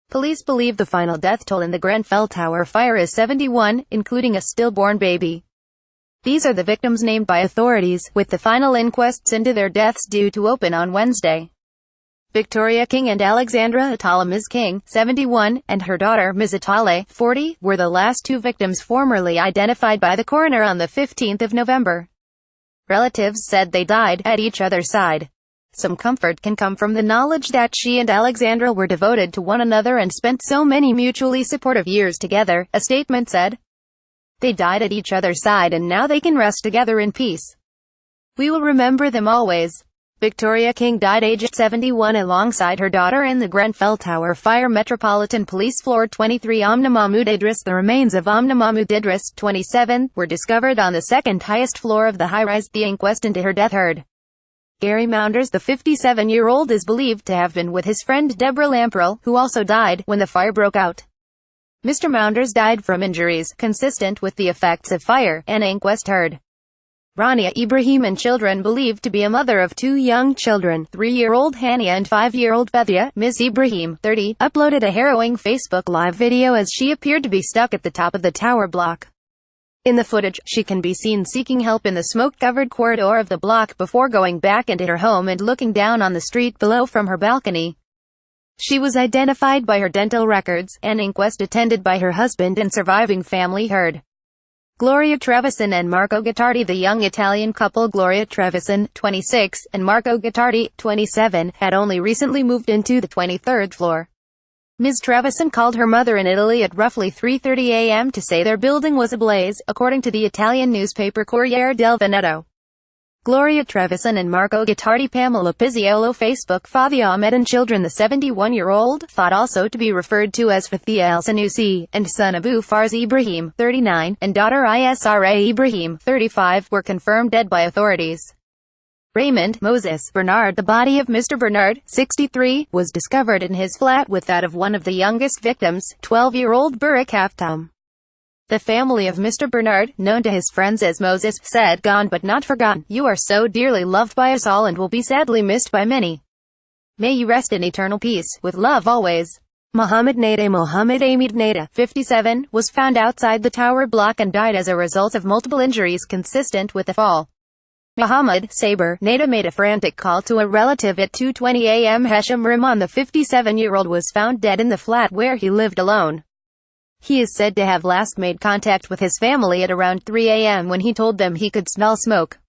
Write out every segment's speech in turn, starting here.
Police believe the final death toll in the Grenfell Tower fire is 71, including a stillborn baby. These are the victims named by authorities, with the final inquests into their deaths due to open on Wednesday. Victoria King and Alexandra Atala. Ms. King, 71, and her daughter, Ms Atala, 40, were the last two victims formally identified by the coroner on the 15th of November. Relatives said they died at each other's side. Some comfort can come from the knowledge that she and Alexandra were devoted to one another and spent so many mutually supportive years together, a statement said. They died at each other's side and now they can rest together in peace. We will remember them always. Victoria King died aged 71 alongside her daughter in the Grenfell Tower fire. Metropolitan Police Floor 23. Amna Mahmoud Idris. The remains of Amna Mahmoud Idris, 27, were discovered on the second highest floor of the high-rise. The inquest into her death heard. Gary Mounders. The 57-year-old is believed to have been with his friend Deborah Lamprell, who also died when the fire broke out. Mr. Mounders died from injuries consistent with the effects of fire, an inquest heard. Rania Ibrahim and children. Believed to be a mother of two young children, 3-year-old Hania and 5-year-old Bethia. Ms. Ibrahim, 30, uploaded a harrowing Facebook Live video as she appeared to be stuck at the top of the tower block. In the footage, she can be seen seeking help in the smoke-covered corridor of the block before going back into her home and looking down on the street below from her balcony. She was identified by her dental records, an inquest attended by her husband and surviving family heard. Gloria Trevisan and Marco Gottardi. The young Italian couple Gloria Trevisan, 26, and Marco Gottardi, 27, had only recently moved into the 23rd floor. Ms. Trevisan called her mother in Italy at roughly 3:30 a.m. to say their building was ablaze, according to the Italian newspaper Corriere del Veneto. Gloria Trevisan and Marco Gottardi. Pamela Pizziolo. Facebook. Fathia Ahmed and children. The 71-year-old, thought also to be referred to as Fathia El Sanusi, and son Abu Farz Ibrahim, 39, and daughter Isra Ibrahim, 35, were confirmed dead by authorities. Raymond Moses Bernard. The body of Mr. Bernard, 63, was discovered in his flat with that of one of the youngest victims, 12-year-old Burak Haftam. The family of Mr. Bernard, known to his friends as Moses, said, "Gone but not forgotten. You are so dearly loved by us all and will be sadly missed by many. May you rest in eternal peace, with love always." Mohammed Amid Nada, 57, was found outside the tower block and died as a result of multiple injuries consistent with the fall. Mohammed Saber Nada made a frantic call to a relative at 2:20 a.m. Hesham Rahman. The 57-year-old was found dead in the flat where he lived alone. He is said to have last made contact with his family at around 3 a.m. when he told them he could smell smoke.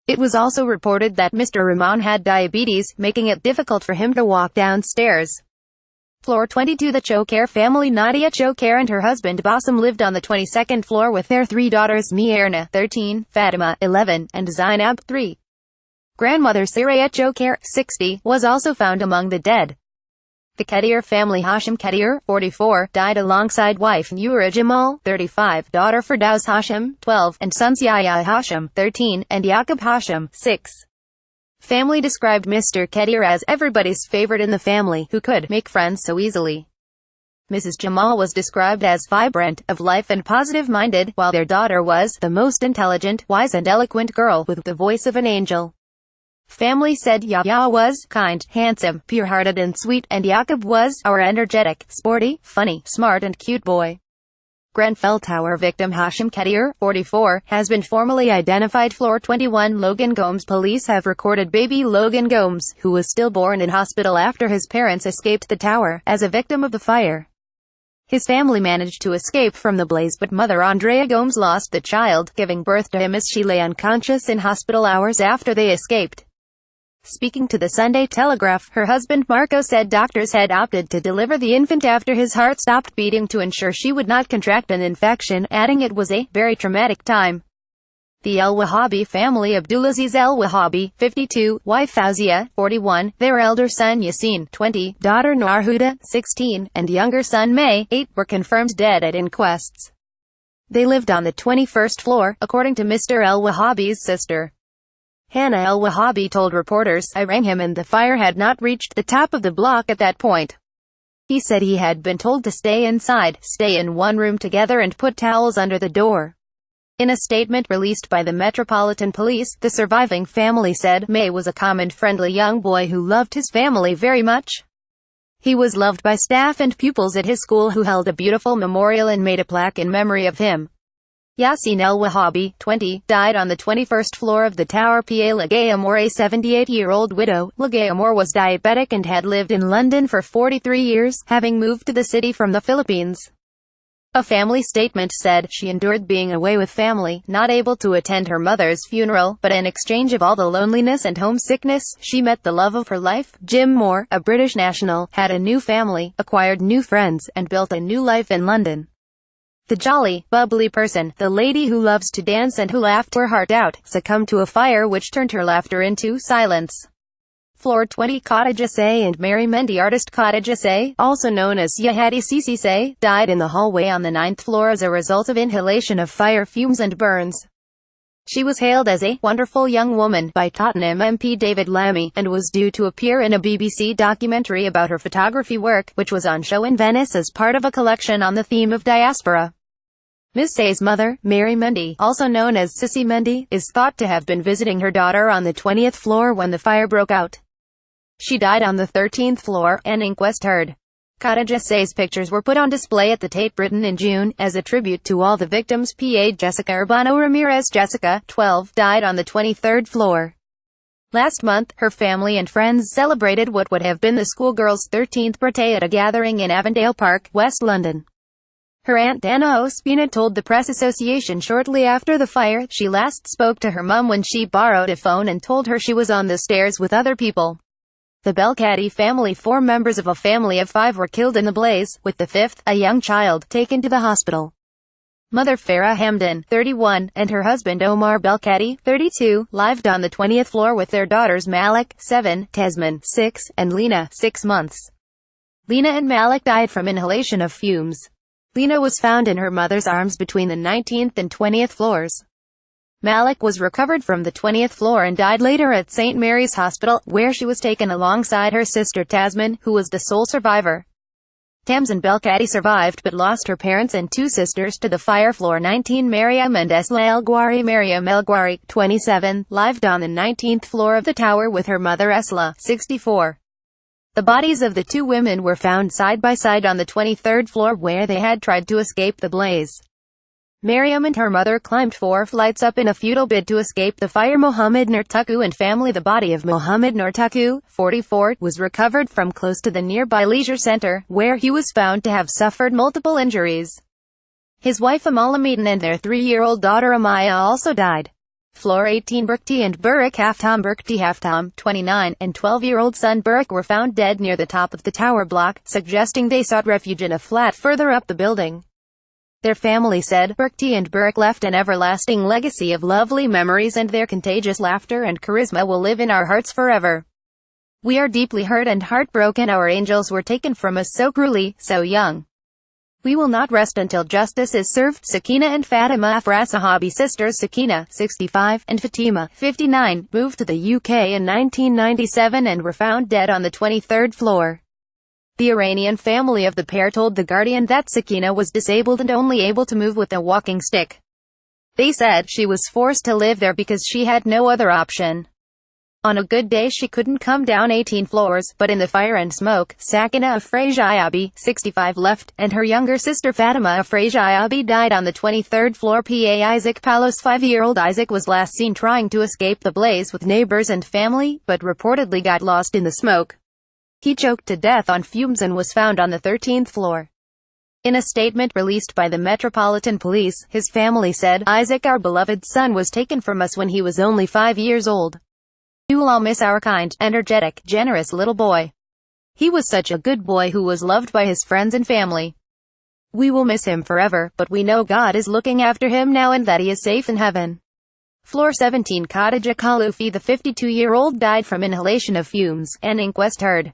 It was also reported that Mr. Rahman had diabetes, making it difficult for him to walk downstairs. Floor 22. The Choker family. Nadia Choker and her husband Bassem lived on the 22nd floor with their 3 daughters Mierna, 13, Fatima, 11, and Zainab, 3. Grandmother Saraya Choker, 60, was also found among the dead. The Kadir family. Hashim Kadir, 44, died alongside wife Nura Jamal, 35, daughter Firdaus Hashim, 12, and sons Yahya Hashim, 13, and Yaqub Hashim, 6. Family described Mr. Kadir as everybody's favorite in the family, who could make friends so easily. Mrs. Jamal was described as vibrant, of life and positive-minded, while their daughter was the most intelligent, wise and eloquent girl with the voice of an angel. Family said Yahya was kind, handsome, pure-hearted and sweet, and Yaqub was our energetic, sporty, funny, smart and cute boy. Grenfell Tower victim Hashim Kadir, 44, has been formally identified. Floor 21. Logan Gomes. Police have recorded baby Logan Gomes, who was stillborn in hospital after his parents escaped the tower, as a victim of the fire. His family managed to escape from the blaze, but mother Andrea Gomes lost the child, giving birth to him as she lay unconscious in hospital hours after they escaped. Speaking to the Sunday Telegraph, her husband Marco said doctors had opted to deliver the infant after his heart stopped beating to ensure she would not contract an infection, adding it was a very traumatic time. The El-Wahhabi family. Abdulaziz El-Wahhabi, 52, wife Fauzia, 41, their elder son Yassine, 20, daughter Narhuda, 16, and younger son May, 8, were confirmed dead at inquests. They lived on the 21st floor, according to Mr. El-Wahhabi's sister. Hannah El-Wahhabi told reporters, "I rang him and the fire had not reached the top of the block at that point. He said he had been told to stay inside, stay in one room together and put towels under the door." In a statement released by the Metropolitan Police, the surviving family said, "May was a calm and friendly young boy who loved his family very much. He was loved by staff and pupils at his school who held a beautiful memorial and made a plaque in memory of him. Yasin El-Wahhabi, 20, died on the 21st floor of the tower. Pa Lagayamor, a 78-year-old widow. Lagayamor was diabetic and had lived in London for 43 years, having moved to the city from the Philippines. A family statement said, she endured being away with family, not able to attend her mother's funeral, but in exchange of all the loneliness and homesickness, she met the love of her life. Jim Moore, a British national, had a new family, acquired new friends, and built a new life in London. The jolly, bubbly person, the lady who loves to dance and who laughed her heart out, succumbed to a fire which turned her laughter into silence. Floor 20 Khadija Say and Mary Mendy. Artist Khadija Say, also known as Yahadi Sisi Say, died in the hallway on the 9th floor as a result of inhalation of fire fumes and burns. She was hailed as a wonderful young woman by Tottenham MP David Lammy, and was due to appear in a BBC documentary about her photography work, which was on show in Venice as part of a collection on the theme of diaspora. Ms. Say's mother, Mary Mendy, also known as Sissy Mendy, is thought to have been visiting her daughter on the 20th floor when the fire broke out. She died on the 13th floor, an inquest heard. Khadija Say's pictures were put on display at the Tate Britain in June, as a tribute to all the victims. Pa Jessica Urbano Ramirez. Jessica, 12, died on the 23rd floor. Last month, her family and friends celebrated what would have been the schoolgirl's 13th birthday at a gathering in Avondale Park, West London. Her aunt Anna Ospina told the Press Association shortly after the fire, she last spoke to her mum when she borrowed a phone and told her she was on the stairs with other people. The Belkadi family, 4 members of a family of 5, were killed in the blaze, with the 5th, a young child, taken to the hospital. Mother Farah Hamdan, 31, and her husband Omar Belkadi, 32, lived on the 20th floor with their daughters Malik, 7, Tesman, 6, and Lena, 6 months. Lena and Malik died from inhalation of fumes. Lena was found in her mother's arms between the 19th and 20th floors. Malik was recovered from the 20th floor and died later at St. Mary's Hospital, where she was taken alongside her sister Tasman, who was the sole survivor. Tamsin Belkadi survived but lost her parents and 2 sisters to the fire. Floor 19 Mariam and Esla El-Gwari. Mariam El-Gwari, 27, lived on the 19th floor of the tower with her mother Esla, 64. The bodies of the 2 women were found side by side on the 23rd floor where they had tried to escape the blaze. Mariam and her mother climbed 4 flights up in a futile bid to escape the fire. Mohammed Nurtuku and family. The body of Mohammed Nurtuku, 44, was recovered from close to the nearby leisure center, where he was found to have suffered multiple injuries. His wife Amala Meaton and their 3-year-old daughter Amaya also died. Floor 18 Burkti and Burak Haftam. Burkti Haftam, 29, and 12-year-old son Burak were found dead near the top of the tower block, suggesting they sought refuge in a flat further up the building. Their family said, Burkti and Burak left an everlasting legacy of lovely memories, and their contagious laughter and charisma will live in our hearts forever. We are deeply hurt and heartbroken. Our angels were taken from us so cruelly, so young. We will not rest until justice is served. Sakina and Fatima Afra. Sahabi sisters Sakina, 65, and Fatima, 59, moved to the UK in 1997 and were found dead on the 23rd floor. The Iranian family of the pair told The Guardian that Sakina was disabled and only able to move with a walking stick. They said she was forced to live there because she had no other option. On a good day she couldn't come down 18 floors, but in the fire and smoke, Sakina Afrajayabi, 65, left, and her younger sister Fatima Afrajayabi died on the 23rd floor. Pa Isaac Palos. 5-year-old Isaac was last seen trying to escape the blaze with neighbors and family, but reportedly got lost in the smoke. He choked to death on fumes and was found on the 13th floor. In a statement released by the Metropolitan Police, his family said, Isaac, our beloved son, was taken from us when he was only 5 years old. We will all miss our kind, energetic, generous little boy. He was such a good boy who was loved by his friends and family. We will miss him forever, but we know God is looking after him now and that he is safe in heaven. Floor 17 Khadija Khalufi. The 52-year-old died from inhalation of fumes, an inquest heard.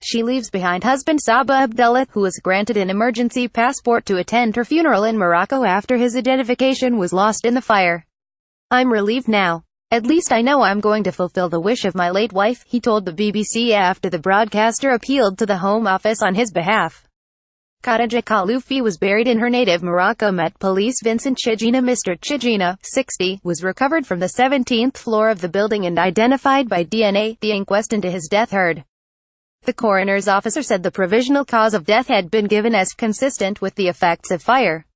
She leaves behind husband Saba Abdullah, who was granted an emergency passport to attend her funeral in Morocco after his identification was lost in the fire. I'm relieved now. At least I know I'm going to fulfill the wish of my late wife, he told the BBC after the broadcaster appealed to the Home Office on his behalf. Khadija Khalufi was buried in her native Morocco. Met Police. Vincent Chijina. Mr. Chijina, 60, was recovered from the 17th floor of the building and identified by DNA, the inquest into his death heard. The coroner's officer said the provisional cause of death had been given as consistent with the effects of fire.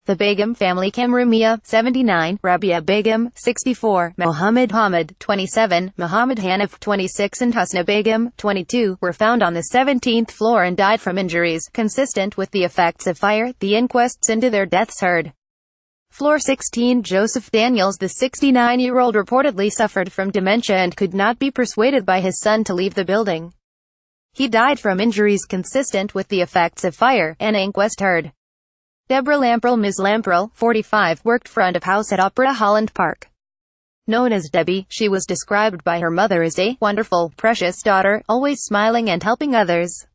The Begum family, Kamrumia, 79, Rabia Begum, 64, Muhammad Hamid, 27, Muhammad Hanif, 26 and Husna Begum, 22, were found on the 17th floor and died from injuries consistent with the effects of fire, the inquests into their deaths heard. Floor 16, Joseph Daniels, the 69-year-old, reportedly suffered from dementia and could not be persuaded by his son to leave the building. He died from injuries consistent with the effects of fire, an inquest heard. Deborah Lamprell, Ms Lamprell, 45, worked front of house at Opera Holland Park. Known as Debbie, she was described by her mother as a wonderful, precious daughter, always smiling and helping others.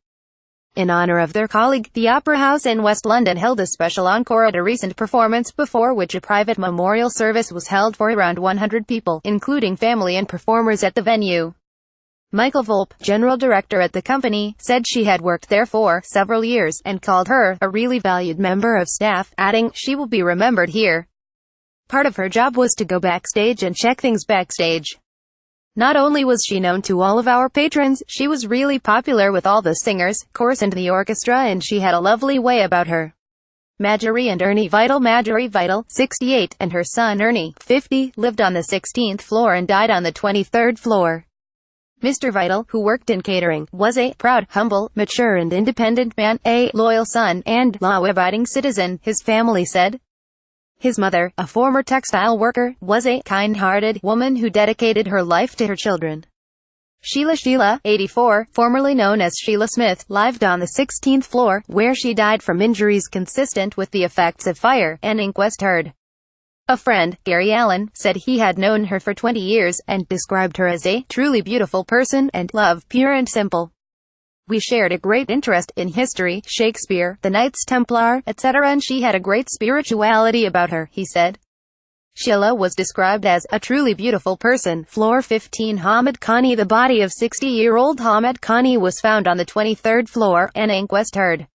In honor of their colleague, the Opera House in West London held a special encore at a recent performance, before which a private memorial service was held for around 100 people, including family and performers at the venue. Michael Volpe, general director at the company, said she had worked there for several years, and called her a really valued member of staff, adding, "She will be remembered here." Part of her job was to go backstage and check things backstage. Not only was she known to all of our patrons, she was really popular with all the singers, chorus and the orchestra, and she had a lovely way about her. Marjorie and Ernie Vital, Marjorie Vital, 68, and her son Ernie, 50, lived on the 16th floor and died on the 23rd floor. Mr. Vital, who worked in catering, was a proud, humble, mature and independent man, a loyal son, and law-abiding citizen, his family said. His mother, a former textile worker, was a kind-hearted woman who dedicated her life to her children. Sheila, 84, formerly known as Sheila Smith, lived on the 16th floor, where she died from injuries consistent with the effects of fire, an inquest heard. A friend, Gary Allen, said he had known her for 20 years, and described her as a truly beautiful person, and love, pure and simple. We shared a great interest in history, Shakespeare, the Knights Templar, etc., and she had a great spirituality about her, he said. Sheila was described as a truly beautiful person. Floor 15, Hamid Khani. The body of 60-year-old Hamid Khani was found on the 23rd floor, an inquest heard.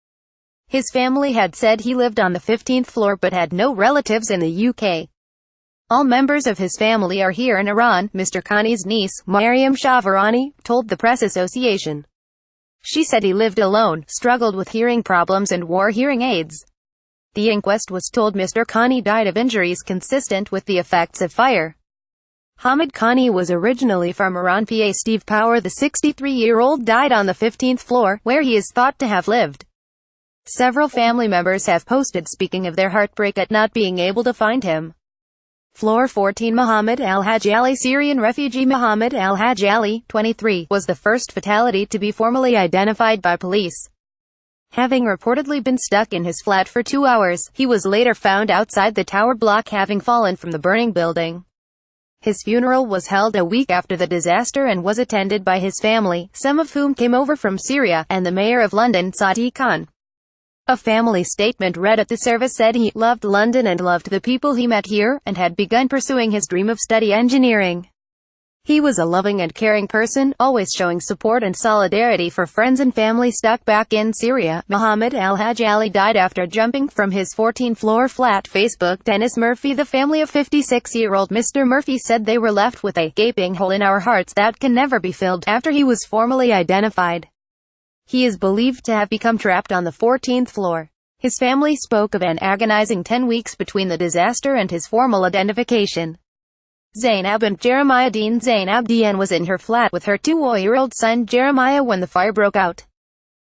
His family had said he lived on the 15th floor but had no relatives in the UK. All members of his family are here in Iran, Mr. Khani's niece, Mariam Shavarani, told the Press Association. She said he lived alone, struggled with hearing problems and wore hearing aids. The inquest was told Mr. Khani died of injuries consistent with the effects of fire. Hamid Khani was originally from Iran. PA Steve Power, the 63-year-old, died on the 15th floor, where he is thought to have lived. Several family members have posted speaking of their heartbreak at not being able to find him. Floor 14, Muhammad Al-Hajj Ali. Syrian refugee Muhammad Al-Hajj Ali, 23, was the first fatality to be formally identified by police. Having reportedly been stuck in his flat for 2 hours, he was later found outside the tower block, having fallen from the burning building. His funeral was held a week after the disaster and was attended by his family, some of whom came over from Syria, and the Mayor of London, Sadiq Khan. A family statement read at the service said he loved London and loved the people he met here, and had begun pursuing his dream of study engineering. He was a loving and caring person, always showing support and solidarity for friends and family stuck back in Syria. Muhammad Al-Hajj Ali died after jumping from his 14th-floor flat. Facebook. Dennis Murphy. The family of 56-year-old Mr. Murphy said they were left with a gaping hole in our hearts that can never be filled after he was formally identified. He is believed to have become trapped on the 14th floor. His family spoke of an agonizing 10 weeks between the disaster and his formal identification. Zainab and Jeremiah Dean. Zainab Dean was in her flat with her 2-year-old son Jeremiah when the fire broke out.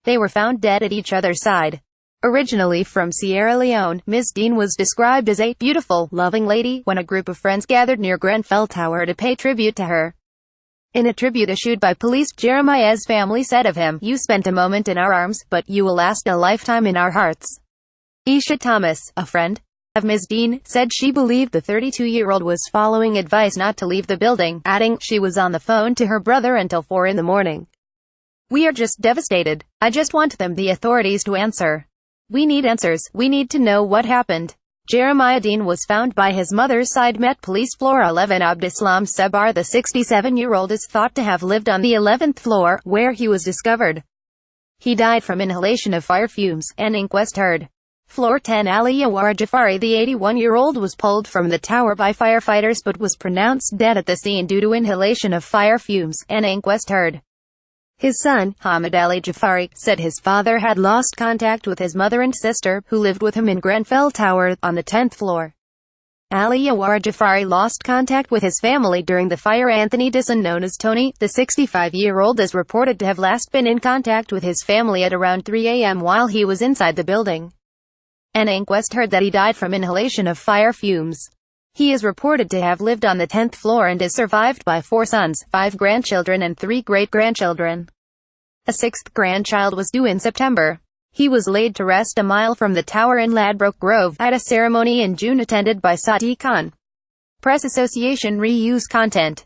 They were found dead at each other's side. Originally from Sierra Leone, Ms. Dean was described as a beautiful, loving lady when a group of friends gathered near Grenfell Tower to pay tribute to her. In a tribute issued by police, Jeremiah's family said of him, "You spent a moment in our arms, but you will last a lifetime in our hearts." Isha Thomas, a friend of Ms. Dean, said she believed the 32-year-old was following advice not to leave the building, adding, "She was on the phone to her brother until 4 in the morning. We are just devastated. I just want the authorities to answer. We need answers. We need to know what happened." Jeremiah Dean was found by his mother's side. Met Police. Floor 11. Abdeslam Sabar. The 67-year-old is thought to have lived on the 11th floor, where he was discovered. He died from inhalation of fire fumes, an inquest heard. Floor 10. Ali Yawar Jafari. The 81-year-old was pulled from the tower by firefighters but was pronounced dead at the scene due to inhalation of fire fumes, an inquest heard. His son, Hamid Ali Jafari, said his father had lost contact with his mother and sister, who lived with him in Grenfell Tower, on the 10th floor. Ali Yawar Jafari lost contact with his family during the fire. Anthony Disson, known as Tony, the 65-year-old, is reported to have last been in contact with his family at around 3 a.m. while he was inside the building. An inquest heard that he died from inhalation of fire fumes. He is reported to have lived on the 10th floor and is survived by 4 sons, 5 grandchildren and 3 great-grandchildren. A 6th grandchild was due in September. He was laid to rest a mile from the tower in Ladbroke Grove, at a ceremony in June attended by Sadiq Khan. Press Association. Reuse content.